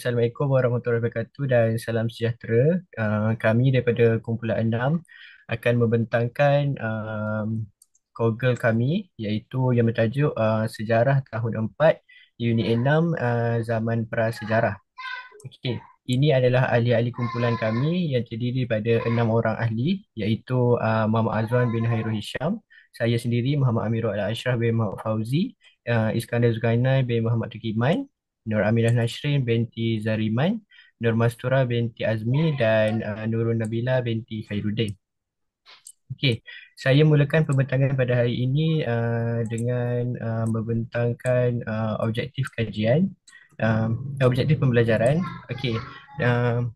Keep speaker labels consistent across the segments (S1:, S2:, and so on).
S1: Assalamualaikum warahmatullahi wabarakatuh dan salam sejahtera. Kami daripada kumpulan 6 akan membentangkan Kogel kami iaitu yang bertajuk Sejarah Tahun 4 Unit 6 Zaman Prasejarah. Okey, ini adalah ahli-ahli kumpulan kami yang terdiri daripada 6 orang ahli iaitu Muhammad Azwan bin Hairul Hisham, saya sendiri Muhammad Amirul Al-Ashraf bin Muhammad Fauzi, Iskandar Zulkarnain bin Muhammad Tukiman, Nur Aminah Nashrin binti Zariman, Nur Mastura binti Azmi dan Nurul Nabila binti Khairuddin. Okey, saya mulakan pembentangan pada hari ini dengan membentangkan objektif kajian, objektif pembelajaran. Okey, uh,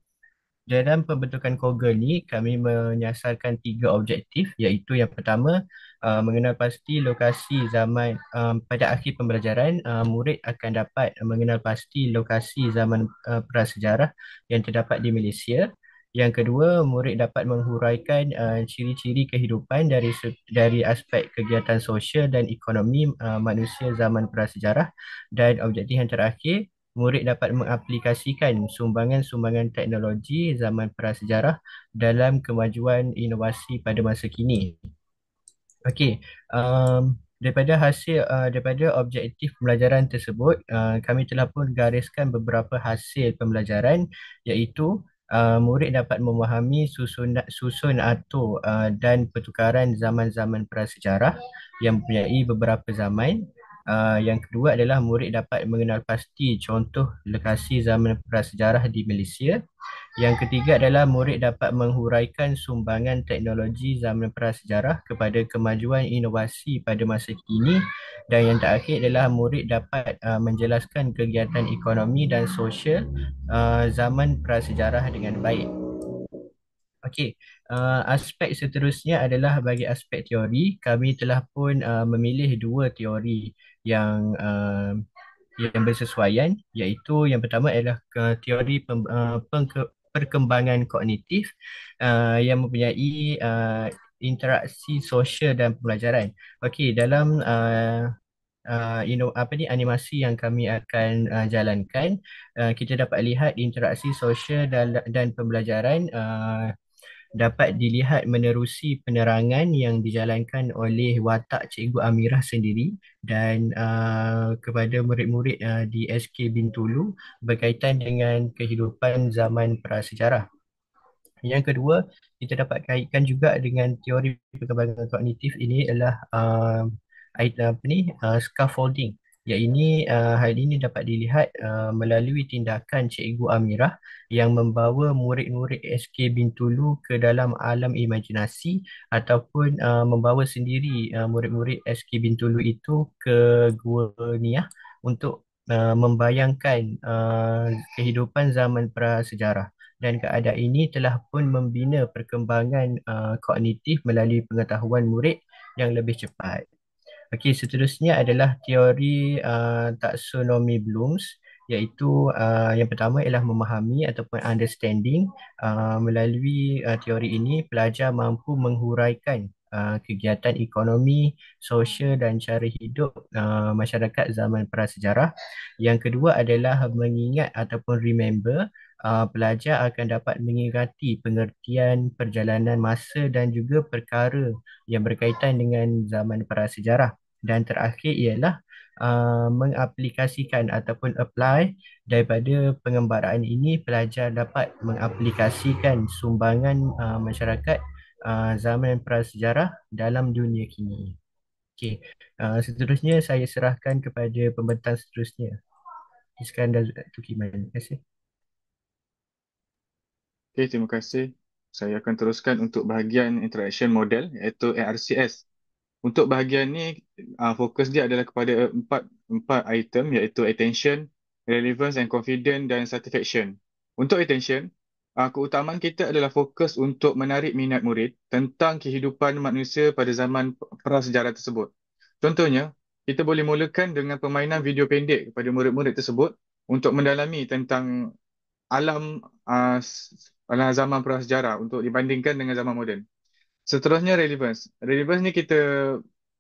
S1: dalam pembentukan Kogel ni kami menyasarkan tiga objektif iaitu yang pertama mengenal pasti lokasi zaman pada akhir pembelajaran murid akan dapat mengenal pasti lokasi zaman prasejarah yang terdapat di Malaysia. Yang kedua, murid dapat menghuraikan ciri-ciri kehidupan dari aspek kegiatan sosial dan ekonomi manusia zaman prasejarah. Dan objektif yang terakhir, murid dapat mengaplikasikan sumbangan-sumbangan teknologi zaman prasejarah dalam kemajuan inovasi pada masa kini. Okey, daripada objektif pembelajaran tersebut, kami telah pun gariskan beberapa hasil pembelajaran iaitu murid dapat memahami susun atur dan pertukaran zaman-zaman prasejarah yang mempunyai beberapa zaman. Yang kedua adalah murid dapat mengenal pasti contoh lokasi zaman prasejarah di Malaysia. Yang ketiga adalah murid dapat menghuraikan sumbangan teknologi zaman prasejarah kepada kemajuan inovasi pada masa kini. Dan yang terakhir adalah murid dapat menjelaskan kegiatan ekonomi dan sosial zaman prasejarah dengan baik. Okey, aspek seterusnya adalah bagi aspek teori. Kami telah pun memilih dua teori yang bersesuaian, iaitu yang pertama adalah teori perkembangan kognitif yang mempunyai interaksi sosial dan pembelajaran. Okey, dalam animasi yang kami akan jalankan, kita dapat lihat interaksi sosial dan pembelajaran dapat dilihat menerusi penerangan yang dijalankan oleh watak Cikgu Amirah sendiri dan kepada murid-murid di SK Bintulu berkaitan dengan kehidupan zaman prasejarah. Yang kedua, kita dapat kaitkan juga dengan teori perkembangan kognitif ini adalah scaffolding. Hal ini dapat dilihat melalui tindakan Cikgu Amirah yang membawa murid-murid SK Bintulu ke dalam alam imajinasi ataupun membawa sendiri murid-murid SK Bintulu itu ke Gua Niah untuk membayangkan kehidupan zaman prasejarah. Dan keadaan ini telah pun membina perkembangan kognitif melalui pengetahuan murid yang lebih cepat. Okey, seterusnya adalah teori taksonomi Blooms, iaitu yang pertama ialah memahami ataupun understanding. Melalui teori ini, pelajar mampu menghuraikan kegiatan ekonomi, sosial dan cara hidup masyarakat zaman prasejarah. Yang kedua adalah mengingat ataupun remember. Pelajar akan dapat mengingati pengertian perjalanan masa dan juga perkara yang berkaitan dengan zaman prasejarah. Dan terakhir ialah mengaplikasikan ataupun apply. Daripada pengembaraan ini, pelajar dapat mengaplikasikan sumbangan masyarakat zaman prasejarah dalam dunia kini. Okey, seterusnya saya serahkan kepada pembentang seterusnya, Iskandar Tukiman. Terima kasih.
S2: Okey, terima kasih. Saya akan teruskan untuk bahagian Interaction Model iaitu ARCS. Untuk bahagian ni fokus dia adalah kepada empat item iaitu Attention, Relevance and Confidence dan Satisfaction. Untuk Attention, keutamaan kita adalah fokus untuk menarik minat murid tentang kehidupan manusia pada zaman prasejarah tersebut. Contohnya, kita boleh mulakan dengan permainan video pendek kepada murid-murid tersebut untuk mendalami tentang alam alam zaman prasejarah untuk dibandingkan dengan zaman moden. Seterusnya relevance. Relevance ni kita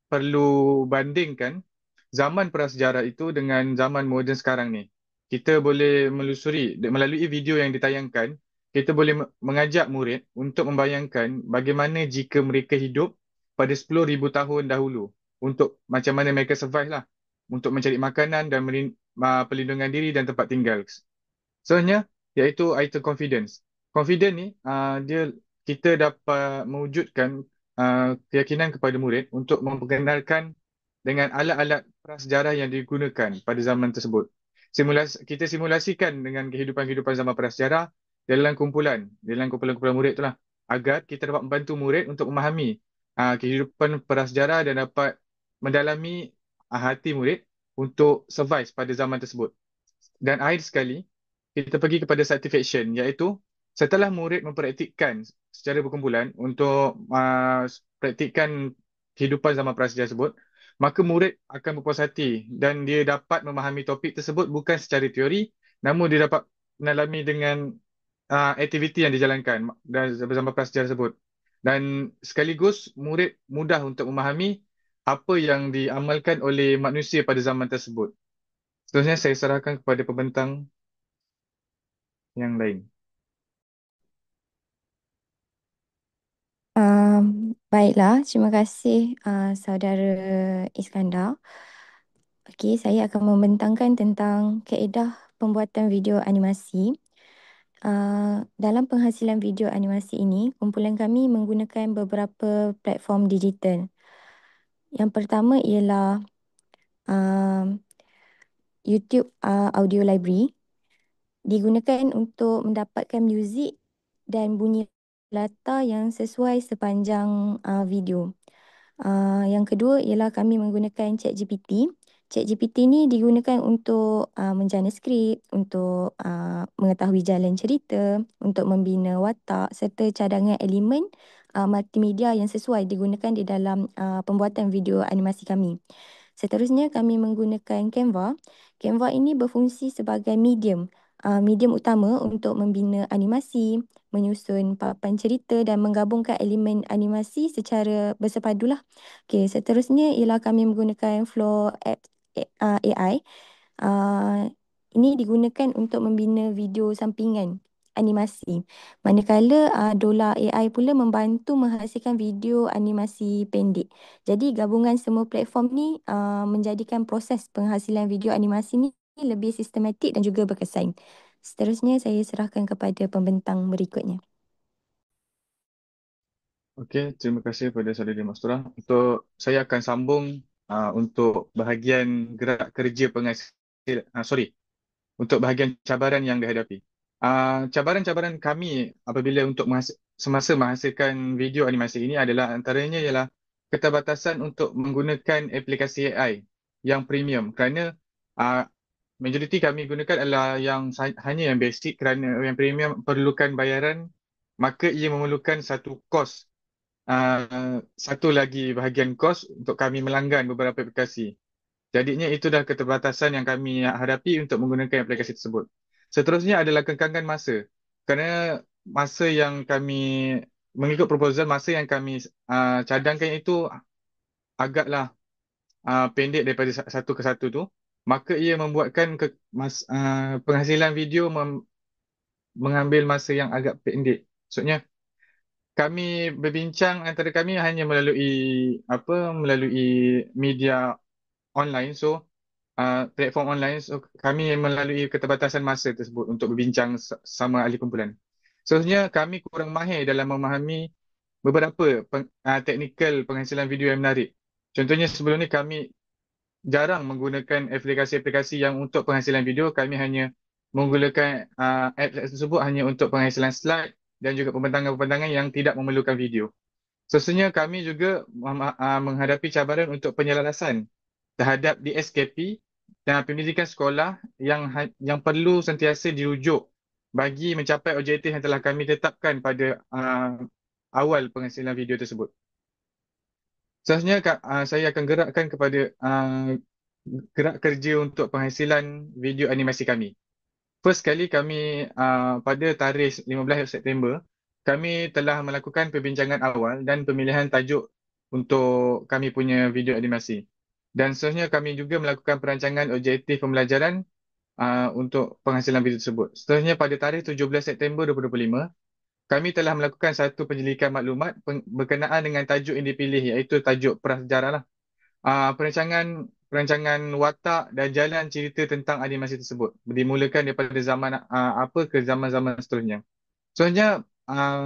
S2: perlu bandingkan zaman prasejarah itu dengan zaman moden sekarang ni. kita boleh melusuri melalui video yang ditayangkan, kita boleh mengajak murid untuk membayangkan bagaimana jika mereka hidup pada 10,000 tahun dahulu untuk macam mana mereka survive lah untuk mencari makanan dan perlindungan diri dan tempat tinggal. Sebenarnya iaitu item confidence. Confidence ni dia kita dapat mewujudkan keyakinan kepada murid untuk memperkenalkan dengan alat-alat prasejarah yang digunakan pada zaman tersebut. Kita simulasikan dengan kehidupan-kehidupan zaman prasejarah dalam kumpulan-kumpulan murid itulah agar kita dapat membantu murid untuk memahami kehidupan prasejarah dan dapat mendalami hati murid untuk survive pada zaman tersebut. Dan akhir sekali, kita pergi kepada satisfaction, iaitu setelah murid mempraktikkan secara berkumpulan untuk praktikkan kehidupan zaman prasejarah tersebut, maka murid akan berpuas hati dan dia dapat memahami topik tersebut bukan secara teori, namun dia dapat menalami dengan aktiviti yang dijalankan dan bersama prasejarah tersebut. Dan sekaligus murid mudah untuk memahami apa yang diamalkan oleh manusia pada zaman tersebut. Seterusnya saya serahkan kepada pembentang yang lain.
S3: Baiklah, terima kasih Saudara Iskandar. Okey, saya akan membentangkan tentang kaedah pembuatan video animasi. Dalam penghasilan video animasi ini, kumpulan kami menggunakan beberapa platform digital. Yang pertama ialah um, YouTube Audio Library. Digunakan untuk mendapatkan muzik dan bunyi latar yang sesuai sepanjang video. Yang kedua ialah kami menggunakan ChatGPT. ChatGPT ni digunakan untuk menjana skrip, untuk mengetahui jalan cerita, untuk membina watak serta cadangan elemen multimedia yang sesuai digunakan di dalam pembuatan video animasi kami. Seterusnya kami menggunakan Canva. Canva ini berfungsi sebagai medium utama untuk membina animasi, menyusun papan cerita dan menggabungkan elemen animasi secara bersepadulah. Okey, seterusnya ialah kami menggunakan Flow AI. Ini digunakan untuk membina video sampingan animasi. Manakala Dola AI pula membantu menghasilkan video animasi pendek. Jadi gabungan semua platform ni menjadikan proses penghasilan video animasi ni lebih sistematik dan juga berkesan. Seterusnya saya serahkan kepada pembentang berikutnya.
S2: Okey, terima kasih kepada Saudari Mastura. Untuk saya akan sambung untuk bahagian gerak kerja untuk bahagian cabaran yang dihadapi. Cabaran-cabaran kami apabila untuk semasa menghasilkan video animasi ini adalah antaranya ialah keterbatasan untuk menggunakan aplikasi AI yang premium kerana majoriti kami gunakan adalah hanya yang basic kerana yang premium perlukan bayaran, maka ia memerlukan satu kos, satu lagi bahagian kos untuk kami melanggan beberapa aplikasi. Jadinya itu dah keterbatasan yang kami hadapi untuk menggunakan aplikasi tersebut. Seterusnya adalah kekangan masa. Kerana masa yang kami mengikut proposal, masa yang kami cadangkan itu agaklah pendek daripada satu ke satu tu. Maka ia membuatkan penghasilan video mengambil masa yang agak pendek. Maksudnya kami berbincang antara kami hanya melalui media online. So platform online, so kami melalui keterbatasan masa tersebut untuk berbincang sama ahli kumpulan. Seterusnya kami kurang mahir dalam memahami beberapa teknikal penghasilan video yang menarik. Contohnya sebelum ni kami jarang menggunakan aplikasi-aplikasi yang untuk penghasilan video. Kami hanya menggunakan apps tersebut hanya untuk penghasilan slide dan juga pembentangan-pembentangan yang tidak memerlukan video. Seterusnya kami juga menghadapi cabaran untuk penyelarasan terhadap DSKP dan pendidikan sekolah yang perlu sentiasa dirujuk bagi mencapai objektif yang telah kami tetapkan pada awal penghasilan video tersebut. Seterusnya saya akan gerakkan kepada gerak kerja untuk penghasilan video animasi kami. First kali kami pada tarikh 15 September, kami telah melakukan perbincangan awal dan pemilihan tajuk untuk kami punya video animasi. Dan seterusnya kami juga melakukan perancangan objektif pembelajaran untuk penghasilan video tersebut. Seterusnya pada tarikh 17 September 2025, kami telah melakukan satu penyelidikan maklumat berkenaan dengan tajuk yang dipilih, iaitu tajuk prasejarah lah. Perancangan watak dan jalan cerita tentang animasi tersebut dimulakan daripada zaman apa ke zaman-zaman seterusnya. Seterusnya,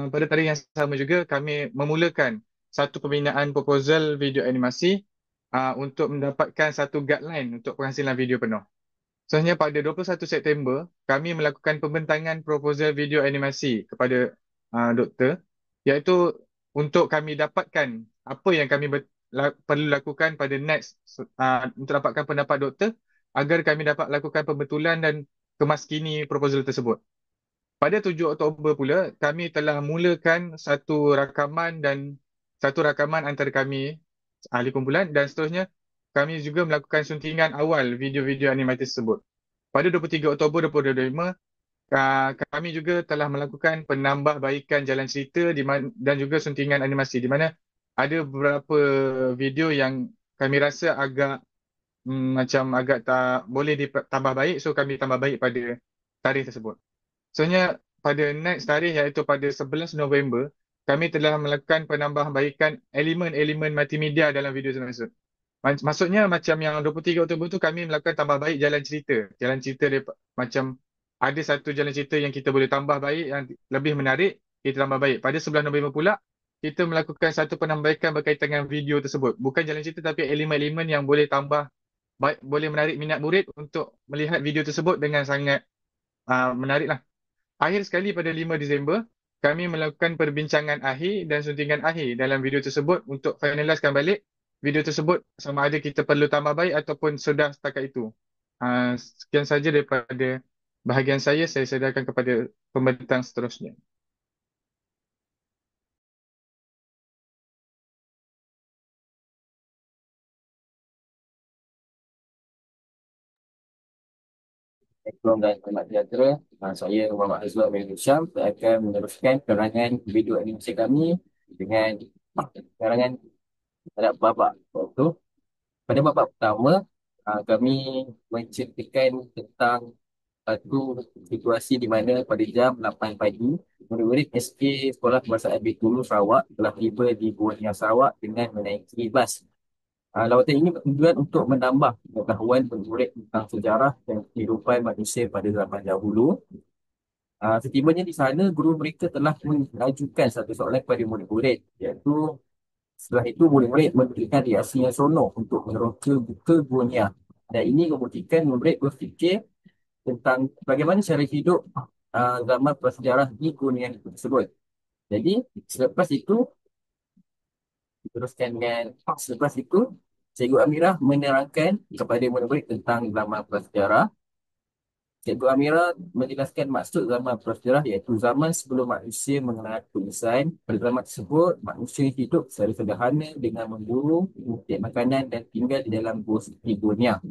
S2: pada tarikh yang sama juga kami memulakan satu pembinaan proposal video animasi untuk mendapatkan satu guideline untuk penghasilan video penuh. Seterusnya pada 21 September, kami melakukan pembentangan proposal video animasi kepada doktor, iaitu untuk kami dapatkan apa yang kami perlu lakukan pada next untuk dapatkan pendapat doktor agar kami dapat lakukan pembetulan dan kemaskini proposal tersebut. Pada 7 Oktober pula, kami telah mulakan satu rakaman antara kami, ahli kumpulan, dan seterusnya kami juga melakukan suntingan awal video-video animasi tersebut. Pada 23 Oktober 2025, kami juga telah melakukan penambahbaikan jalan cerita dan juga suntingan animasi, di mana ada beberapa video yang kami rasa macam agak tak boleh ditambah baik, so kami tambah baik pada tarikh tersebut. Sebenarnya pada next tarikh, iaitu pada 11 November, kami telah melakukan penambahbaikan elemen-elemen multimedia dalam video tersebut. Maksudnya macam yang 23 Oktober tu kami melakukan tambah baik jalan cerita. Jalan cerita macam ada satu jalan cerita yang kita boleh tambah baik, yang lebih menarik, kita tambah baik. Pada 11 November pula, kita melakukan satu penambahbaikan berkaitan dengan video tersebut. Bukan jalan cerita tapi elemen-elemen yang boleh tambah baik, boleh menarik minat murid untuk melihat video tersebut dengan sangat menarik lah. Akhir sekali pada 5 Disember, kami melakukan perbincangan akhir dan suntingan akhir dalam video tersebut untuk finaliskan balik video tersebut sama ada kita perlu tambah baik ataupun sudah setakat itu. Sekian saja daripada bahagian saya sedarkan kepada pembentang seterusnya.
S4: Assalamualaikum dan selamat sejahtera. Saya Muhammad Azwar bin Hisham. Saya akan meneruskan penerangan video animasi kami dengan penerangan terhadap babak waktu. Pada babak pertama, kami menceritakan tentang satu situasi di mana pada jam 8 pagi, murid-murid SK Sekolah Kebangsaan Bintulu Sarawak telah tiba di Borneo Sarawak dengan menaiki bas. Lawatan ini bertujuan untuk menambah pengetahuan murid tentang sejarah dan kehidupan manusia pada zaman dahulu. Setibanya di sana, guru mereka telah mengajukan satu soalan kepada murid-murid, iaitu setelah itu murid-murid memberikan reaksi yang seronok untuk meneroka buka gurunya. Dan ini membuktikan murid berfikir tentang bagaimana cara hidup zaman prasejarah di gurunya tersebut. Jadi, selepas itu, Cikgu Amirah menerangkan kepada murid-murid tentang zaman prasejarah. Cikgu Amirah menjelaskan maksud zaman prasejarah, iaitu zaman sebelum manusia mengenal tulisan. Pada zaman tersebut, manusia hidup secara sederhana dengan memburu, mencari makanan dan tinggal di dalam gua seperti dunia.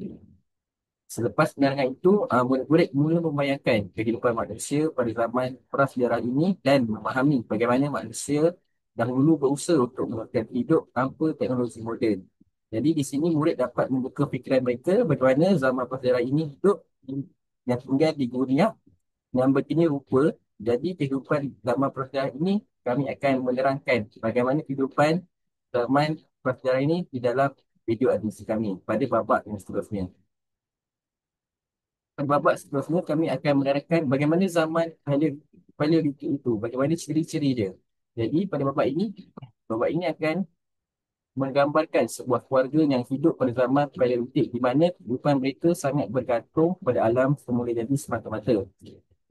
S4: Selepas penerangan itu, murid-murid mula membayangkan kehidupan manusia pada zaman prasejarah ini dan memahami bagaimana manusia dahulu berusaha untuk melakukan hidup tanpa teknologi moden. Jadi di sini murid dapat membuka fikiran mereka bagaimana zaman prasejarah ini hidup yang tinggal di dunia yang begini rupa. Jadi kehidupan zaman prasejarah ini kami akan menerangkan bagaimana kehidupan zaman prasejarah ini di dalam video animasi kami pada babak yang seterusnya. Pada babak seterusnya kami akan menerangkan bagaimana zaman paleolitik itu, bagaimana ciri-ciri dia. Jadi pada babak ini akan menggambarkan sebuah keluarga yang hidup pada zaman paleolitik di mana kehidupan mereka sangat bergantung pada alam semula jadi semata-mata.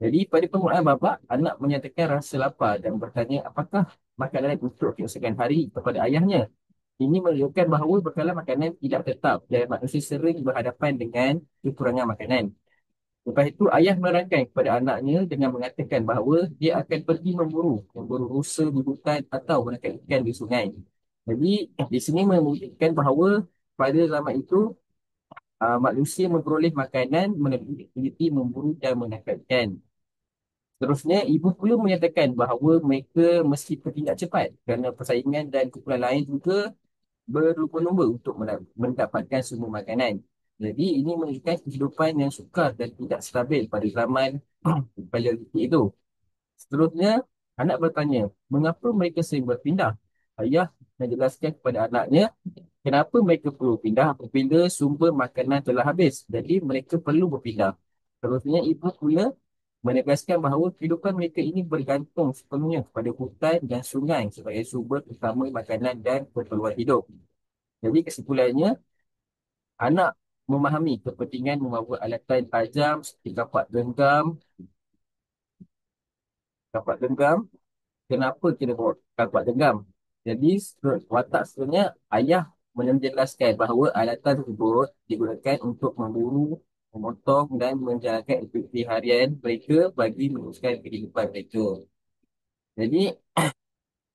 S4: Jadi pada permulaan babak, anak menyatakan rasa lapar dan bertanya apakah makanan untuk keesokan hari kepada ayahnya. Ini menunjukkan bahawa bekalan makanan tidak tetap dan manusia sering berhadapan dengan kekurangan makanan. Lepas itu, ayah menerangkan kepada anaknya dengan mengatakan bahawa dia akan pergi memburu rusa di hutan atau menangkap ikan di sungai. Jadi, di sini menunjukkan bahawa pada zaman itu, manusia memperoleh makanan melalui aktiviti memburu dan menangkap ikan. Seterusnya, ibu pula menyatakan bahawa mereka mesti bertindak cepat kerana persaingan dan kumpulan lain juga berlumba-lumba untuk mendapatkan semua makanan. Jadi ini menunjukkan kehidupan yang sukar dan tidak stabil pada zaman paleolitik itu. Seterusnya, anak bertanya, mengapa mereka sering berpindah? Ayah menjelaskan kepada anaknya kenapa mereka perlu pindah apabila sumber makanan telah habis. Jadi mereka perlu berpindah. Seterusnya, ibu pula menegaskan bahawa kehidupan mereka ini bergantung sepenuhnya kepada hutan dan sungai sebagai sumber utama makanan dan keperluan hidup. Jadi kesimpulannya, anak memahami kepentingan membawa alatan tajam seperti kapak genggam. Kenapa kena bawa kapak genggam? Jadi watak sebenarnya ayah menjelaskan bahawa alatan tersebut digunakan untuk memburu, memotong dan menjalankan aktiviti harian mereka bagi meneruskan kehidupan mereka. Jadi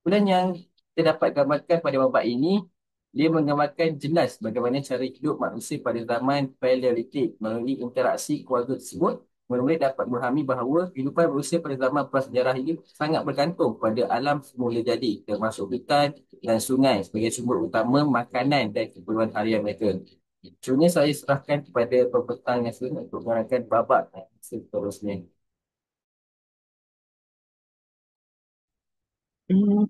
S4: kemudian yang kita dapat gambarkan pada babak ini, dia menggambarkan jelas bagaimana cara hidup manusia pada zaman Paleolitik. Melalui interaksi keluarga tersebut, murid dapat memahami bahawa kehidupan manusia pada zaman prasejarah ini sangat bergantung pada alam semula jadi, termasuk hutan dan sungai sebagai sumber utama makanan dan keperluan harian mereka. Seterusnya saya serahkan kepada pembentang yang seterusnya untuk mengurangkan babak seterusnya.
S5: Hmm,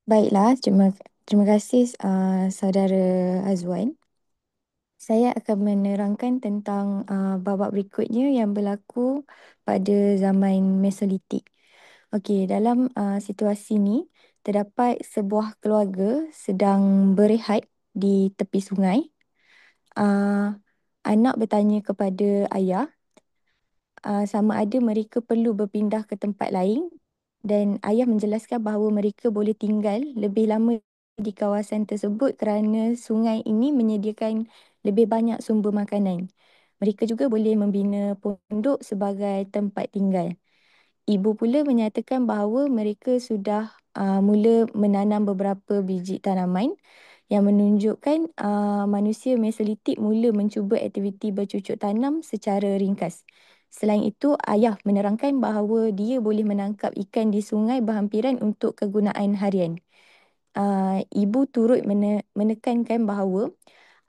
S3: Baiklah, terima kasih saudara Azwan. Saya akan menerangkan tentang babak berikutnya yang berlaku pada zaman Mesolitik. Okey, dalam situasi ini terdapat sebuah keluarga sedang berehat di tepi sungai. Uh, Anak bertanya kepada ayah sama ada mereka perlu berpindah ke tempat lain, dan ayah menjelaskan bahawa mereka boleh tinggal lebih lama di kawasan tersebut kerana sungai ini menyediakan lebih banyak sumber makanan. Mereka juga boleh membina pondok sebagai tempat tinggal. Ibu pula menyatakan bahawa mereka sudah mula menanam beberapa biji tanaman yang menunjukkan manusia Mesolitik mula mencuba aktiviti bercucuk tanam secara ringkas. Selain itu, ayah menerangkan bahawa dia boleh menangkap ikan di sungai berhampiran untuk kegunaan harian. Ibu turut menekankan bahawa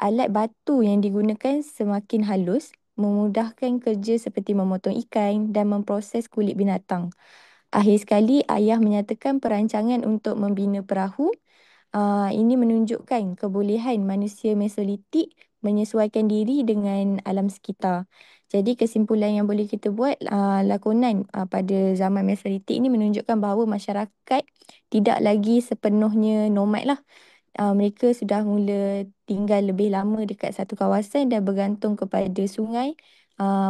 S3: alat batu yang digunakan semakin halus, memudahkan kerja seperti memotong ikan dan memproses kulit binatang. Akhir sekali, ayah menyatakan perancangan untuk membina perahu. Ini menunjukkan kebolehan manusia Mesolitik menyesuaikan diri dengan alam sekitar. Jadi kesimpulan yang boleh kita buat, lakonan pada zaman Mesolitik ini menunjukkan bahawa masyarakat tidak lagi sepenuhnya nomad lah. Mereka sudah mula tinggal lebih lama dekat satu kawasan dan bergantung kepada sungai,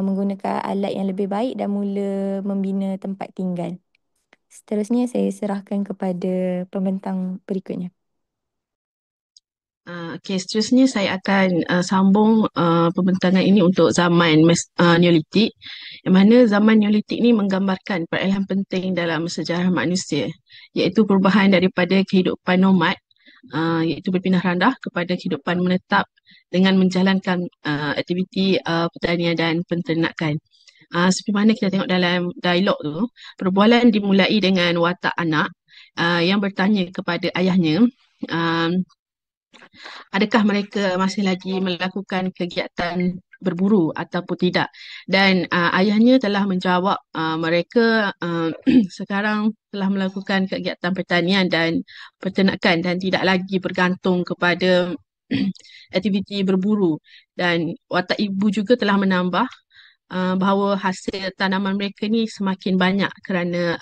S3: menggunakan alat yang lebih baik dan mula membina tempat tinggal. Seterusnya saya serahkan kepada pembentang berikutnya.
S5: Okey, seterusnya saya akan sambung pembentangan ini untuk zaman Neolitik, yang mana zaman Neolitik ini menggambarkan perolehan penting dalam sejarah manusia, iaitu perubahan daripada kehidupan nomad, iaitu berpindah randah, kepada kehidupan menetap dengan menjalankan aktiviti pertanian dan penternakan. Seperti mana kita tengok dalam dialog tu, perbualan dimulai dengan watak anak yang bertanya kepada ayahnya, uh, adakah mereka masih lagi melakukan kegiatan berburu ataupun tidak. Dan ayahnya telah menjawab mereka sekarang telah melakukan kegiatan pertanian dan peternakan dan tidak lagi bergantung kepada aktiviti berburu. Dan watak ibu juga telah menambah bahawa hasil tanaman mereka ni semakin banyak kerana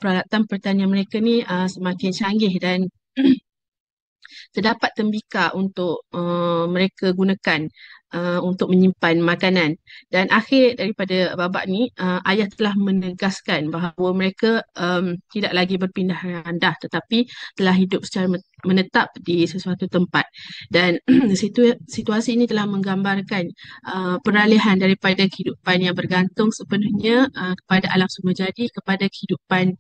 S5: peralatan pertanian mereka ni semakin canggih dan terdapat tembikar untuk mereka gunakan untuk menyimpan makanan. Dan akhir daripada babak ni, ayah telah menegaskan bahawa mereka tidak lagi berpindah randah tetapi telah hidup secara menetap di sesuatu tempat. Dan situasi ini telah menggambarkan peralihan daripada kehidupan yang bergantung sepenuhnya kepada alam semula jadi kepada kehidupan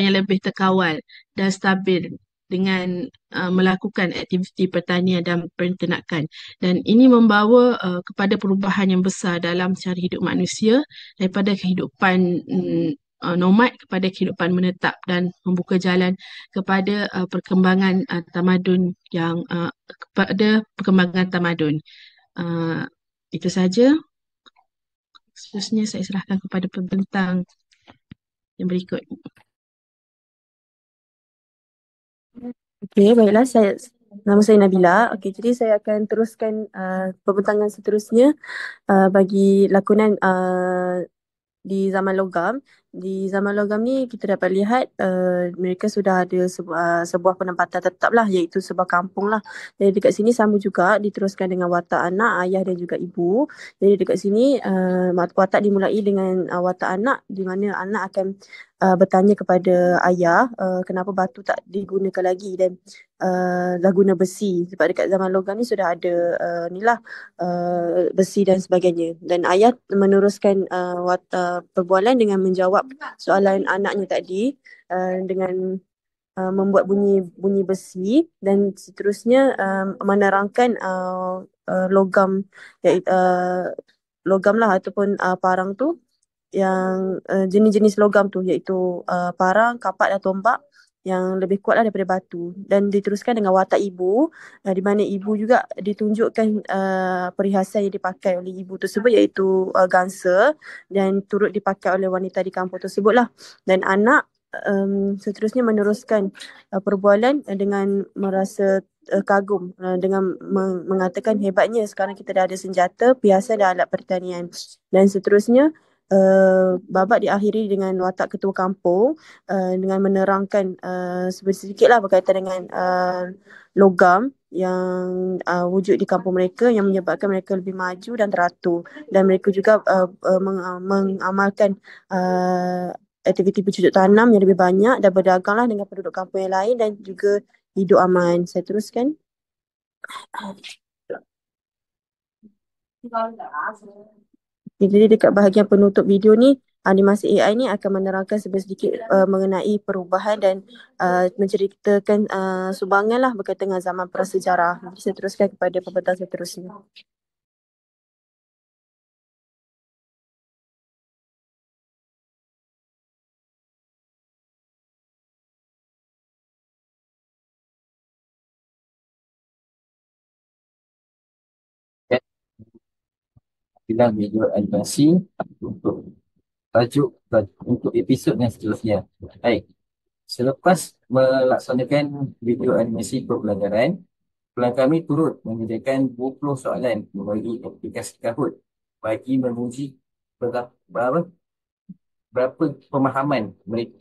S5: yang lebih terkawal dan stabil dengan melakukan aktiviti pertanian dan peternakan. Dan ini membawa kepada perubahan yang besar dalam cara hidup manusia daripada kehidupan nomad kepada kehidupan menetap dan membuka jalan kepada perkembangan tamadun kepada perkembangan tamadun. Itu saja. Seterusnya saya serahkan kepada pembentang yang berikut.
S6: Okey, baiklah. Nama saya Nabila. Okey, jadi saya akan teruskan pembentangan seterusnya bagi lakonan di zaman logam. Di zaman logam ni kita dapat lihat mereka sudah ada sebuah penempatan tetap lah, iaitu sebuah kampung lah. Jadi dekat sini sama juga diteruskan dengan watak anak, ayah dan juga ibu. Jadi dekat sini watak dimulai dengan watak anak, di mana anak akan bertanya kepada ayah kenapa batu tak digunakan lagi dan dah guna besi, sebab dekat zaman logam ni sudah ada besi dan sebagainya. Dan ayah meneruskan perbualan dengan menjawab soalan anaknya tadi dengan membuat bunyi besi, dan seterusnya menerangkan logam, iaitu logam lah ataupun parang tu, yang jenis-jenis logam tu, iaitu parang, kapak dan tombak yang lebih kuatlah daripada batu. Dan diteruskan dengan watak ibu, di mana ibu juga ditunjukkan perhiasan yang dipakai oleh ibu tersebut, iaitu gangsa, dan turut dipakai oleh wanita di kampung tersebut lah. Dan anak seterusnya meneruskan perbualan dengan merasa kagum, dengan mengatakan hebatnya sekarang kita dah ada senjata, perhiasan dan alat pertanian. Dan seterusnya babak diakhiri dengan watak ketua kampung dengan menerangkan sedikit lah berkaitan dengan logam yang wujud di kampung mereka, yang menyebabkan mereka lebih maju dan teratur, dan mereka juga mengamalkan aktiviti bercocok tanam yang lebih banyak dan berdaganglah dengan penduduk kampung yang lain, dan juga hidup aman. Saya teruskan. Jadi dekat bahagian penutup video ni, animasi AI ni akan menerangkan sedikit mengenai perubahan dan menceritakan sumbangan lah berkaitan dengan zaman prasejarah. Jadi saya teruskan kepada pembentang seterusnya.
S4: Dalam video animasi untuk tajuk untuk episod yang seterusnya. Baik, selepas melaksanakan video animasi pembelajaran, pelan kami turut menyediakan 20 soalan melalui aplikasi Kahoot bagi menguji berapa pemahaman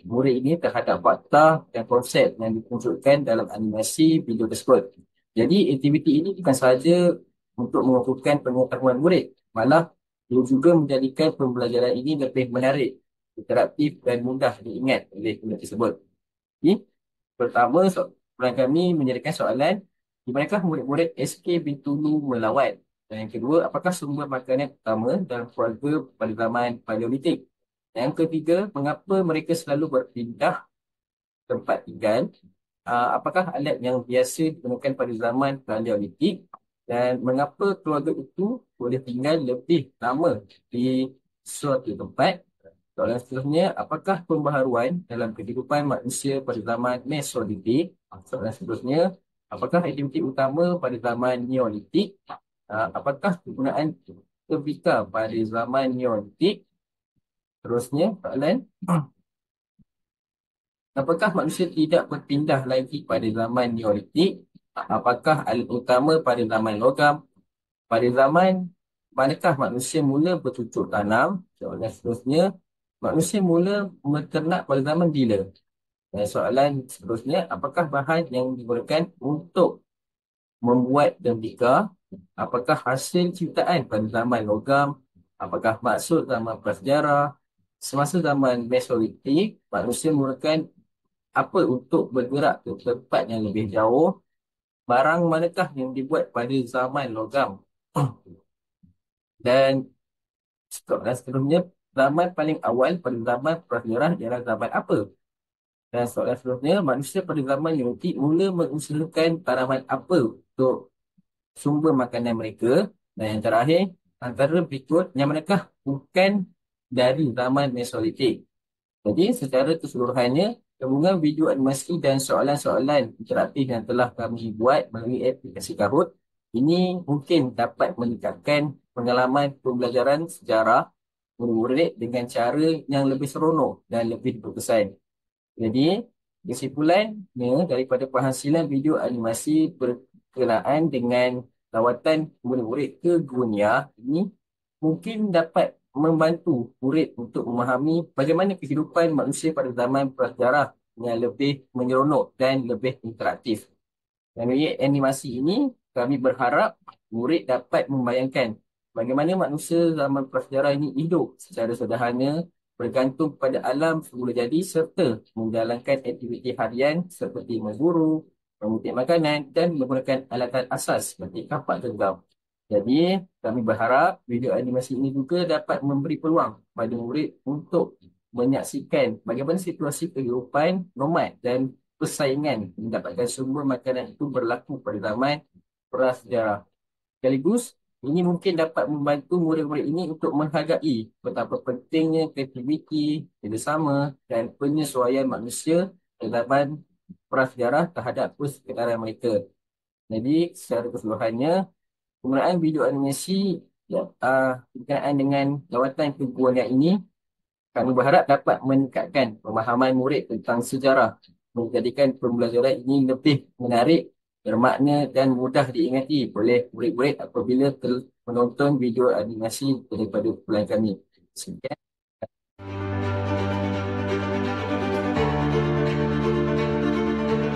S4: murid ini terhadap fakta dan konsep yang ditunjukkan dalam animasi video tersebut. Jadi aktiviti ini bukan sahaja untuk mengukuhkan pengetahuan murid, malah ia juga menjadikan pembelajaran ini lebih menarik, interaktif dan mudah diingat oleh murid tersebut. Jadi, pertama, pelan kami menyediakan soalan, di manakah murid-murid SK Bintulu melawat? Dan yang kedua, apakah sumber makanan utama dalam keluarga pada zaman Paleolitik? Yang ketiga, mengapa mereka selalu berpindah tempat tinggal? Apakah alat yang biasa digunakan pada zaman Paleolitik? Dan mengapa keluarga itu boleh tinggal lebih lama di suatu tempat? Soalan seterusnya, apakah pembaharuan dalam kehidupan manusia pada zaman Mesolitik? Soalan seterusnya, apakah aktiviti utama pada zaman Neolitik? Apakah penggunaan tembikar pada zaman Neolitik? Terusnya, soalan, apakah manusia tidak berpindah lagi pada zaman Neolitik? Apakah alat utama pada zaman logam? Pada zaman manakah manusia mula bercucuk tanam? Soalan seterusnya, manusia mula menternak pada zaman bila? Dan soalan seterusnya, apakah bahan yang digunakan untuk membuat tembikar? Apakah hasil ciptaan pada zaman logam? Apakah maksud zaman prasejarah? Semasa zaman Mesolitik, manusia menggunakan apa untuk bergerak ke tempat yang lebih jauh? Barang manakah yang dibuat pada zaman logam? Dan seterusnya, zaman paling awal pada zaman prasejarah ialah zaman apa? Dan soalan seterusnya, manusia pada zaman Neolitik mula mengusahakan tanaman apa untuk sumber makanan mereka? Dan yang terakhir, antara berikut yang manakah bukan dari zaman Mesolitik? Jadi secara keseluruhannya, gabungan video animasi dan soalan-soalan interaktif yang telah kami buat melalui aplikasi Kahoot ini mungkin dapat meningkatkan pengalaman pembelajaran sejarah murid-murid dengan cara yang lebih seronok dan lebih berkesan. Jadi, kesimpulannya daripada penghasilan video animasi berkenaan dengan lawatan murid-murid ke dunia ini mungkin dapat membantu murid untuk memahami bagaimana kehidupan manusia pada zaman prasejarah yang lebih menyeronok dan lebih interaktif. Melalui animasi ini, kami berharap murid dapat membayangkan bagaimana manusia zaman prasejarah ini hidup secara sederhana, bergantung pada alam semula jadi serta menjalankan aktiviti harian seperti memburu, mengutip makanan dan menggunakan alatan asas seperti kapak genggam. Jadi, kami berharap video animasi ini juga dapat memberi peluang pada murid untuk menyaksikan bagaimana situasi kehidupan nomad dan persaingan mendapatkan sumber makanan itu berlaku pada zaman prasejarah. Sekaligus, ini mungkin dapat membantu murid-murid ini untuk menghargai betapa pentingnya kreativiti, kerjasama dan penyesuaian manusia dalam zaman prasejarah terhadap persekitaran mereka. Jadi, secara keseluruhannya, penggunaan video animasi berkenaan dengan lawatan ke dunia ini, kami berharap dapat meningkatkan pemahaman murid tentang sejarah, menjadikan pembelajaran ini lebih menarik, bermakna dan mudah diingati oleh murid-murid apabila menonton video animasi daripada kumpulan kami. Sekian.